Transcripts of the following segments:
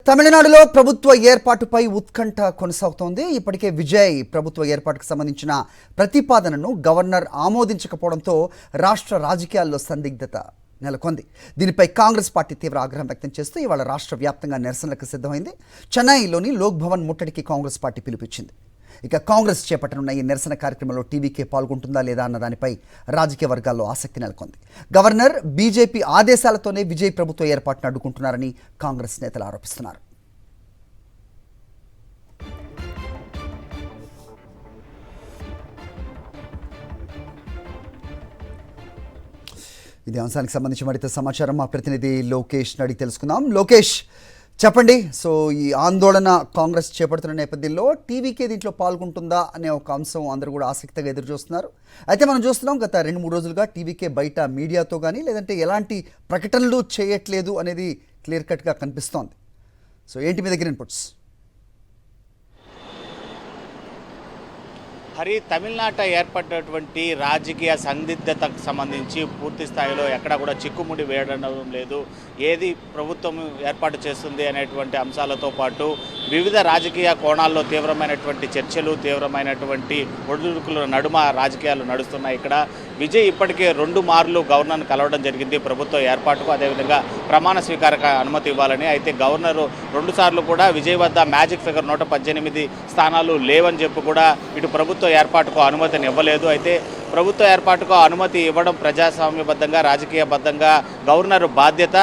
తమిళనాడులో ప్రభుత్వ ఏర్పాటుపై ఉత్కంఠ కొనసాగుతోంది. ఇప్పటికే విజయ్ ప్రభుత్వ ఏర్పాటుకు సంబంధించిన ప్రతిపాదనను గవర్నర్ ఆమోదించకపోవడంతో రాష్ట్ర రాజకీయాల్లో సందిగ్ధత నెలకొంది. దీనిపై కాంగ్రెస్ పార్టీ తీవ్ర ఆగ్రహం వ్యక్తం చేస్తూ ఇవాళ రాష్ట్ర వ్యాప్తంగా నిరసనలకు సిద్ధమైంది. చెన్నైలోని లోక్ భవన్ ముట్టడికి కాంగ్రెస్ పార్టీ పిలుపిచ్చింది. ఇక కాంగ్రెస్ చేపట్టనున్న ఈ నిరసన కార్యక్రమంలో టీవీకే పాల్గొంటుందా లేదా అన్న దానిపై రాజకీయ వర్గాల్లో ఆసక్తి నెలకొంది. గవర్నర్ బీజేపీ ఆదేశాలతోనే విజయ్ ప్రభుత్వ ఏర్పాటును అడ్డుకుంటున్నారని కాంగ్రెస్ నేతలు ఆరోపిస్తున్నారు. ఇదే అంశానికి సంబంధించి మరింత సమాచారం మా ప్రతినిధి లోకేష్ అడిగి తెలుసుకుందాం. లోకేష్, చెప్పండి. సో ఈ ఆందోళన కాంగ్రెస్ చేపడుతున్న నేపథ్యంలో టీవీకే దీంట్లో పాల్గొంటుందా అనే ఒక అంశం అందరూ కూడా ఆసక్తిగా ఎదురు చూస్తున్నారు. అయితే మనం చూస్తున్నాం గత 2-3 రోజులుగా టీవీకే బయట మీడియాతో కానీ లేదంటే ఎలాంటి ప్రకటనలు చేయట్లేదు అనేది క్లియర్ కట్గా కనిపిస్తోంది. సో ఏంటి మీ దగ్గర ఇన్పుట్స్? హరి, తమిళనాట ఏర్పడినటువంటి రాజకీయ సందిగ్ధతకు సంబంధించి పూర్తి స్థాయిలో ఎక్కడ కూడా చిక్కుముడి వేయడం లేదు. ఏది ప్రభుత్వం ఏర్పాటు చేస్తుంది అనేటువంటి అంశాలతో పాటు వివిధ రాజకీయ కోణాల్లో తీవ్రమైనటువంటి చర్చలు, తీవ్రమైనటువంటి ఒడిదుడుకుల నడుమ రాజకీయాలు నడుస్తున్నాయి. ఇక్కడ విజయ్ ఇప్పటికే 2 మార్లు గవర్నర్ను కలవడం జరిగింది ప్రభుత్వ ఏర్పాటుకు, అదేవిధంగా ప్రమాణ స్వీకారక అనుమతి ఇవ్వాలని. అయితే గవర్నరు 2 సార్లు కూడా విజయ్ వద్ద మ్యాజిక్ ఫిగర్ 118 స్థానాలు లేవని చెప్పి కూడా ఇటు ప్రభుత్వ ఏర్పాటుకు అనుమతిని ఇవ్వలేదు. అయితే ప్రభుత్వ ఏర్పాటుకు అనుమతి ఇవ్వడం ప్రజాస్వామ్యబద్ధంగా, రాజకీయబద్ధంగా గవర్నర్ బాధ్యత.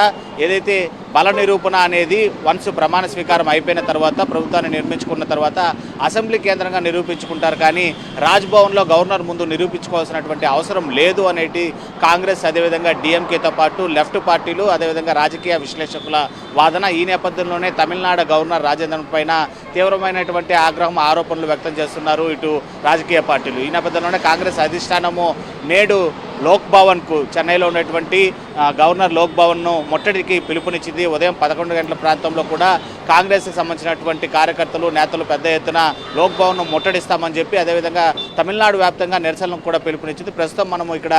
ఏదైతే బల నిరూపణ అనేది వన్స్ ప్రమాణ స్వీకారం అయిపోయిన తర్వాత, ప్రభుత్వాన్ని నిర్మించుకున్న తర్వాత అసెంబ్లీ కేంద్రంగా నిరూపించుకుంటారు. కానీ రాజ్భవన్లో గవర్నర్ ముందు నిరూపించుకోవాల్సినటువంటి అవసరం లేదు అనేది కాంగ్రెస్, అదేవిధంగా డిఎంకేతో పాటు లెఫ్ట్ పార్టీలు, అదేవిధంగా రాజకీయ విశ్లేషకుల వాదన. ఈ నేపథ్యంలోనే తమిళనాడు గవర్నర్ రాజేంద్రన్ పైన తీవ్రమైనటువంటి ఆగ్రహం, ఆరోపణలు వ్యక్తం చేస్తున్నారు ఇటు రాజకీయ పార్టీలు. ఈ నేపథ్యంలోనే కాంగ్రెస్ అధిష్టానము నేడు లోక్ భవన్కు, చెన్నైలో ఉన్నటువంటి గవర్నర్ లోక్ భవన్ను ముట్టడికి పిలుపునిచ్చింది. ఉదయం 11 గంటల ప్రాంతంలో కూడా కాంగ్రెస్కి సంబంధించినటువంటి కార్యకర్తలు, నేతలు పెద్ద ఎత్తున లోక్ భవన్ను ముట్టడిస్తామని చెప్పి, అదేవిధంగా తమిళనాడు వ్యాప్తంగా నిరసనలకు కూడా పిలుపునిచ్చింది. ప్రస్తుతం మనము ఇక్కడ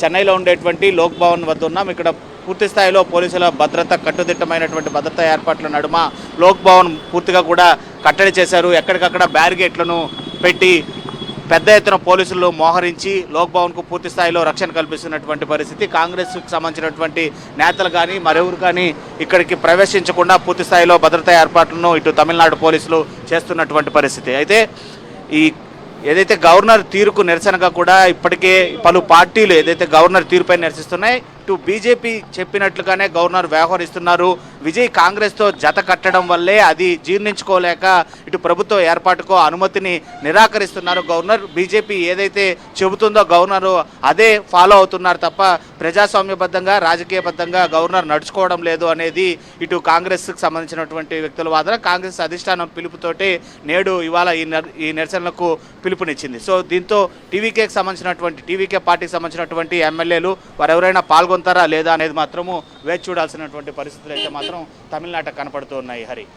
చెన్నైలో ఉండేటువంటి లోక్ భవన్ వద్ద ఉన్నాం. ఇక్కడ పూర్తి స్థాయిలో పోలీసుల భద్రత, కట్టుదిట్టమైనటువంటి భద్రతా ఏర్పాట్ల నడుమ లోక్ భవన్ పూర్తిగా కూడా కట్టడి చేశారు. ఎక్కడికక్కడ బ్యారిగేట్లను పెట్టి పెద్ద ఎత్తున పోలీసులు మోహరించి లోక్ భవన్కు పూర్తి స్థాయిలో రక్షణ కల్పిస్తున్నటువంటి పరిస్థితి. కాంగ్రెస్కి సంబంధించినటువంటి నేతలు కానీ మరెవరు కానీ ఇక్కడికి ప్రవేశించకుండా పూర్తి స్థాయిలో భద్రతా ఏర్పాట్లను ఇటు తమిళనాడు పోలీసులు చేస్తున్నటువంటి పరిస్థితి. అయితే ఏదైతే గవర్నర్ తీరుకు నిరసనగా కూడా ఇప్పటికే పలు పార్టీలు ఏదైతే గవర్నర్ తీరుపై నిరసిస్తున్నాయి, ఇటు బీజేపీ చెప్పినట్లుగానే గవర్నర్ వ్యవహరిస్తున్నారు. విజయ్ కాంగ్రెస్తో జత కట్టడం వల్లే అది జీర్ణించుకోలేక ఇటు ప్రభుత్వ ఏర్పాటుకు అనుమతిని నిరాకరిస్తున్నారు గవర్నర్. బీజేపీ ఏదైతే చెబుతుందో గవర్నరు అదే ఫాలో అవుతున్నారు తప్ప ప్రజాస్వామ్యబద్ధంగా, రాజకీయబద్ధంగా గవర్నర్ నడుచుకోవడం లేదు అనేది ఇటు కాంగ్రెస్కి సంబంధించినటువంటి వ్యక్తుల వాదన. కాంగ్రెస్ అధిష్టానం పిలుపుతోటి నేడు ఇవాళ ఈ నిరసనలకు పిలుపునిచ్చింది. సో దీంతో టీవీకే పార్టీకి సంబంధించినటువంటి ఎమ్మెల్యేలు వారు ఎవరైనా పాల్గొంటారా లేదా అనేది మాత్రము వేచి చూడాల్సినటువంటి పరిస్థితులు అయితే మాత్రం తమిళనాట కనపడుతూ ఉన్నాయి. హరి.